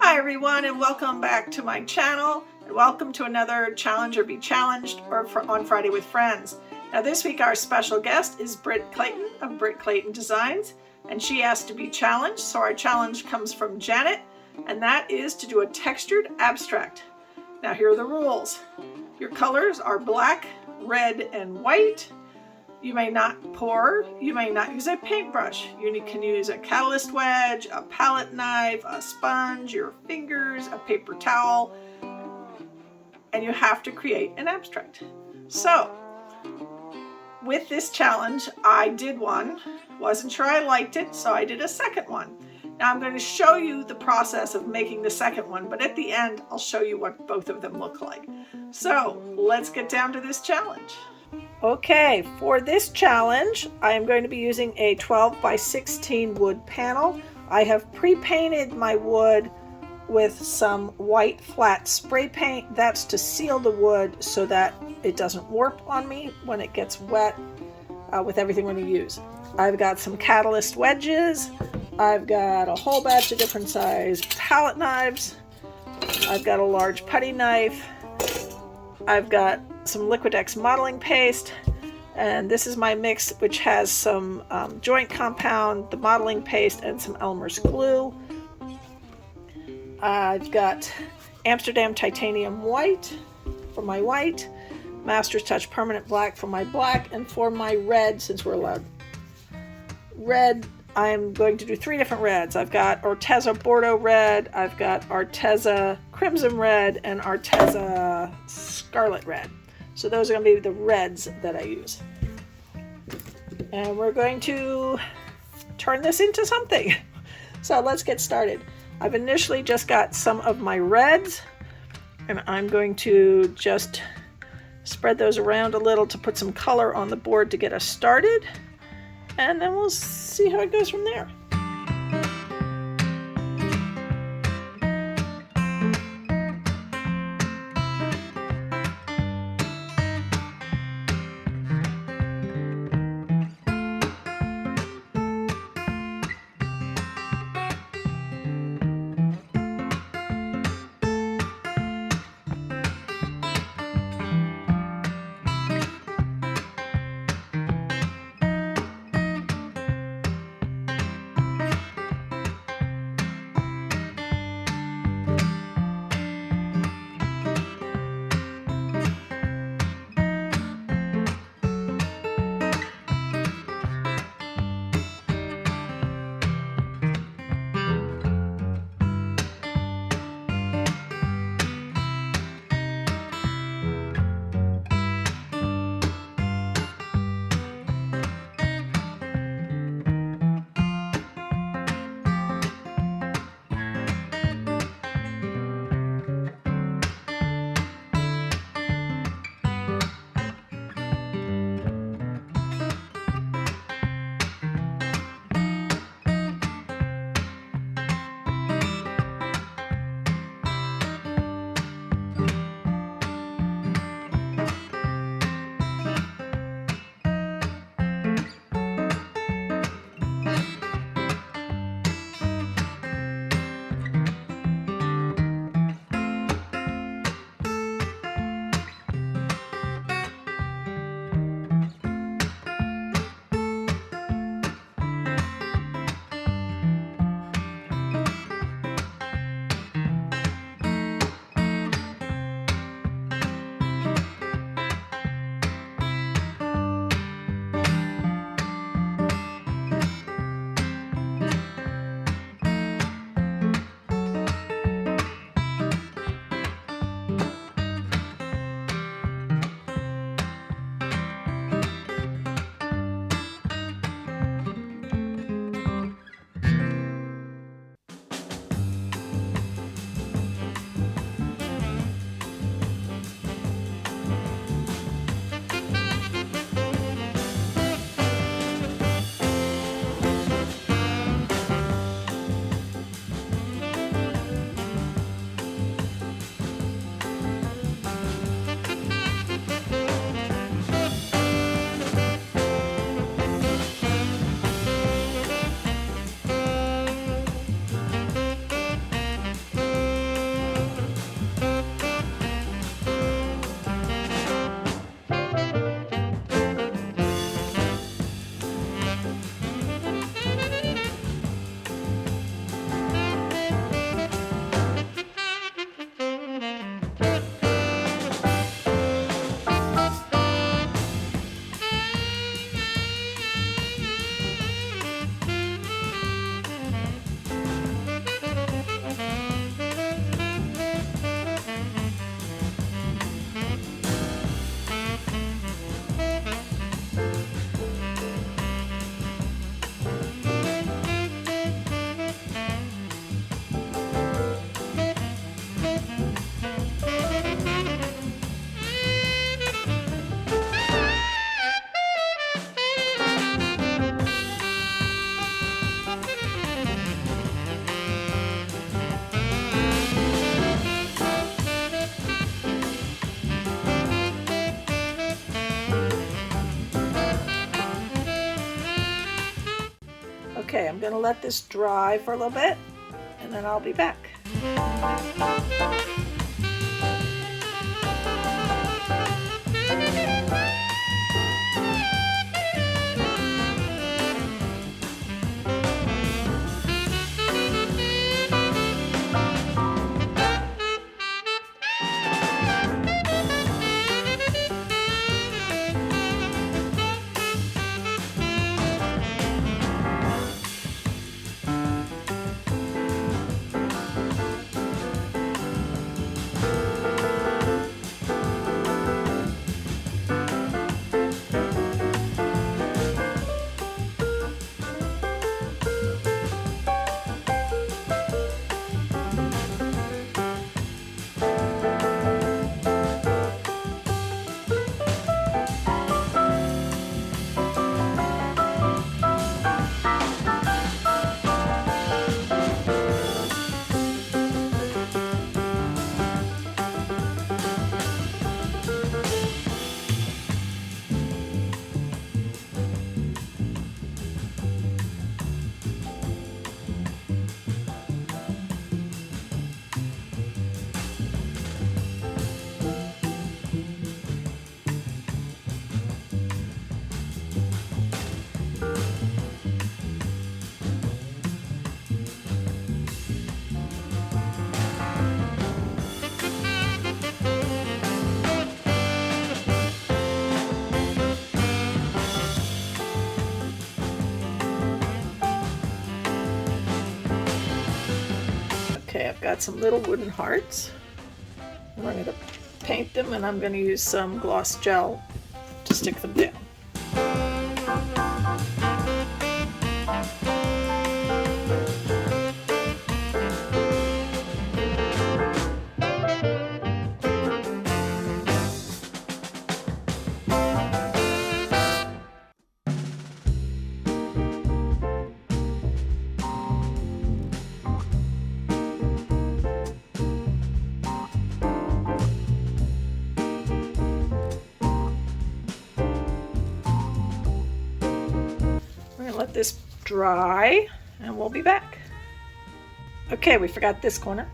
Hi everyone, and welcome back to my channel, and welcome to another Challenge or Be Challenged on Friday with Friends. Now this week our special guest is Britt Clayton of Britt Clayton Designs, and she asked to be challenged, so our challenge comes from Janet, and that is to do a textured abstract. Now here are the rules. Your colors are black, red, and white. You may not pour, you may not use a paintbrush. You can use a catalyst wedge, a palette knife, a sponge, your fingers, a paper towel, and you have to create an abstract. So, with this challenge, I did one. Wasn't sure I liked it, so I did a second one. Now I'm going to show you the process of making the second one, but at the end, I'll show you what both of them look like. So, let's get down to this challenge. Okay, for this challenge, I am going to be using a 12 by 16 wood panel. I have pre-painted my wood with some white flat spray paint. That's to seal the wood so that it doesn't warp on me when it gets wet with everything we're going to use. I've got some catalyst wedges. I've got a whole batch of different size palette knives. I've got a large putty knife. I've got some Liquitex modeling paste, and this is my mix, which has some joint compound, the modeling paste, and some Elmer's glue. I've got Amsterdam titanium white for my white, Master's Touch permanent black for my black, and for my red, since we're allowed red, I'm going to do 3 different reds. I've got Arteza Bordeaux red, I've got Arteza crimson red, and Arteza Scarlett red. So those are going to be the reds that I use. And we're going to turn this into something. So let's get started. I've initially just got some of my reds, and I'm going to just spread those around a little to put some color on the board to get us started. And then we'll see how it goes from there. I'm going to let this dry for a little bit and then I'll be back. Okay, I've got some little wooden hearts. I'm going to paint them and I'm going to use some gloss gel to stick them down. Let this dry and we'll be back. Okay, we forgot this corner.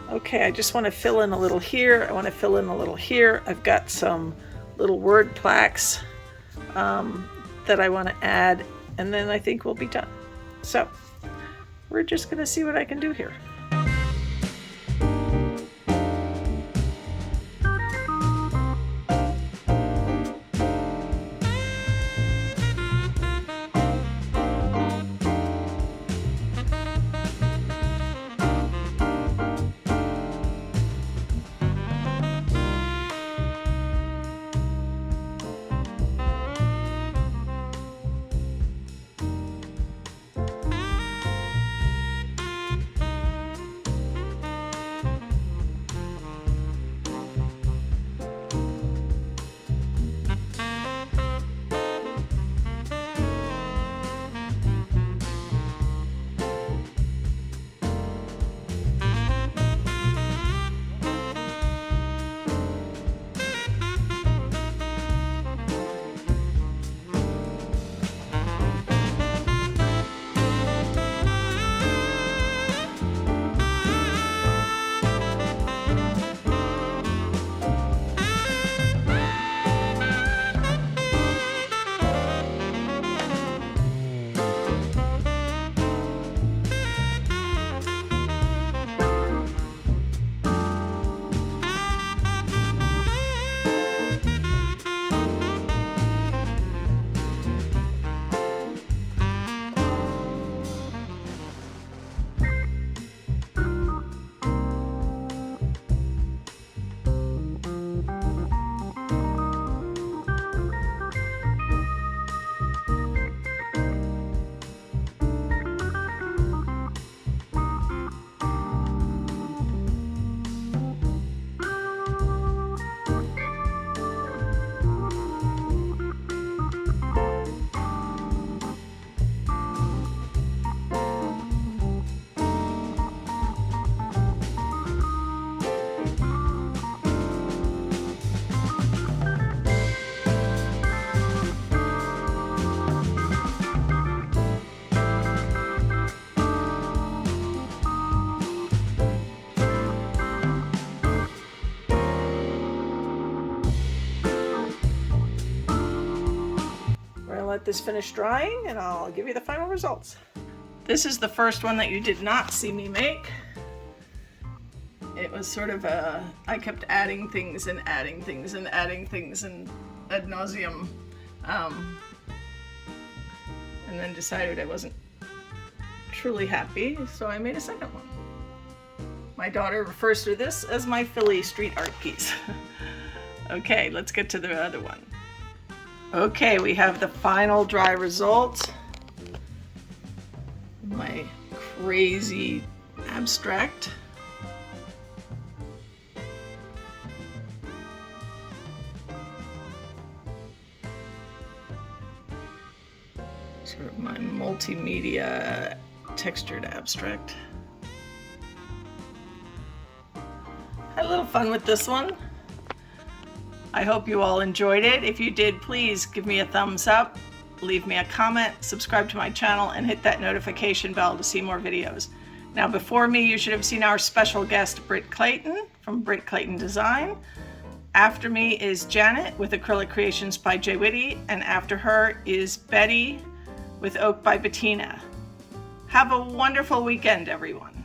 Okay, I just want to fill in a little here. I want to fill in a little here. I've got some little word plaques that I want to add, and then I think we'll be done. So we're just going to see what I can do here. let this finish drying and I'll give you the final results. This is the first one that you did not see me make. It was sort of I kept adding things and adding things and adding things and ad nauseum. And then decided I wasn't truly happy, so I made a second one. My daughter refers to this as my Philly street art piece. Okay, let's get to the other one. Okay, we have the final dry result. My crazy abstract. Sort of my multimedia textured abstract. Had a little fun with this one. I hope you all enjoyed it. If you did, please give me a thumbs up, leave me a comment, subscribe to my channel, and hit that notification bell to see more videos. Now before me, you should have seen our special guest, Britt Clayton from Britt Clayton Design. After me is Janet with Acrylic Creations by Jwitty, and after her is Betty with Oak by Betina. Have a wonderful weekend, everyone.